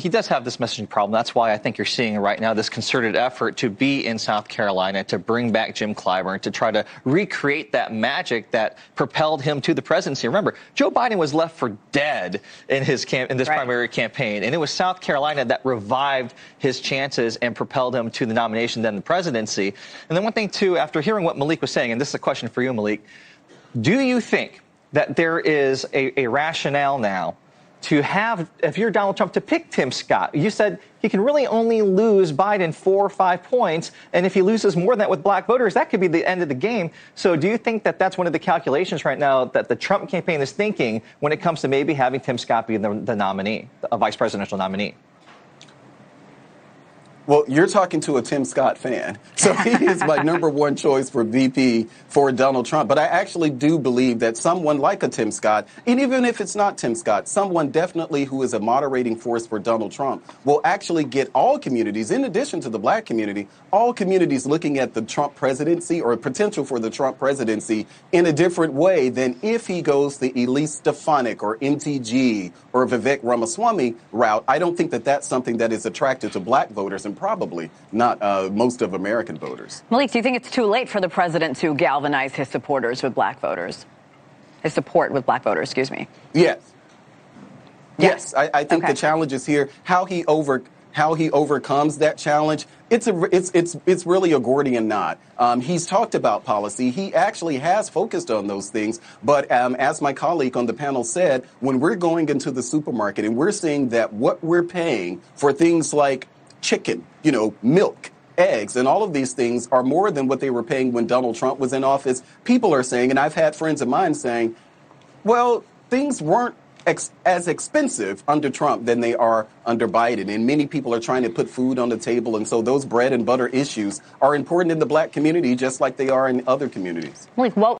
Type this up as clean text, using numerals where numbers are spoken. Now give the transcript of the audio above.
He does have this messaging problem. That's why I think you're seeing right now this concerted effort to be in South Carolina, to bring back Jim Clyburn, to try to recreate that magic that propelled him to the presidency. Remember, Joe Biden was left for dead in his primary campaign, and it was South Carolina that revived his chances and propelled him to the nomination, then the presidency. And then one thing, too, after hearing what Malik was saying, and this is a question for you, Malik, do you think that there is a rationale now to have, if you're Donald Trump, to pick Tim Scott? You said he can really only lose Biden 4 or 5 points, and if he loses more than that with black voters, that could be the end of the game. So do you think that that's one of the calculations right now that the Trump campaign is thinking when it comes to maybe having Tim Scott be the nominee, a vice presidential nominee? Well, you're talking to a Tim Scott fan, so he is my number one choice for VP for Donald Trump. But I actually do believe that someone like a Tim Scott, and even if it's not Tim Scott, someone definitely who is a moderating force for Donald Trump will actually get all communities, in addition to the black community, all communities looking at the Trump presidency or potential for the Trump presidency in a different way than if he goes the Elise Stefanik or MTG or Vivek Ramaswamy route. I don't think that that's something that is attractive to black voters and probably not most of American voters. Malik, do you think it's too late for the president to galvanize his supporters with black voters? His support with black voters, excuse me. Yes. Yes, I think the challenge is here. How he overcomes that challenge, it's really a Gordian knot. He's talked about policy. He actually has focused on those things. But as my colleague on the panel said, when we're going into the supermarket and we're seeing that what we're paying for things like chicken, milk, eggs, and all of these things are more than what they were paying when Donald Trump was in office, people are saying, and I've had friends of mine saying, well, things weren't as expensive under Trump than they are under Biden. And many people are trying to put food on the table. And so those bread and butter issues are important in the black community, just like they are in other communities. Malik, what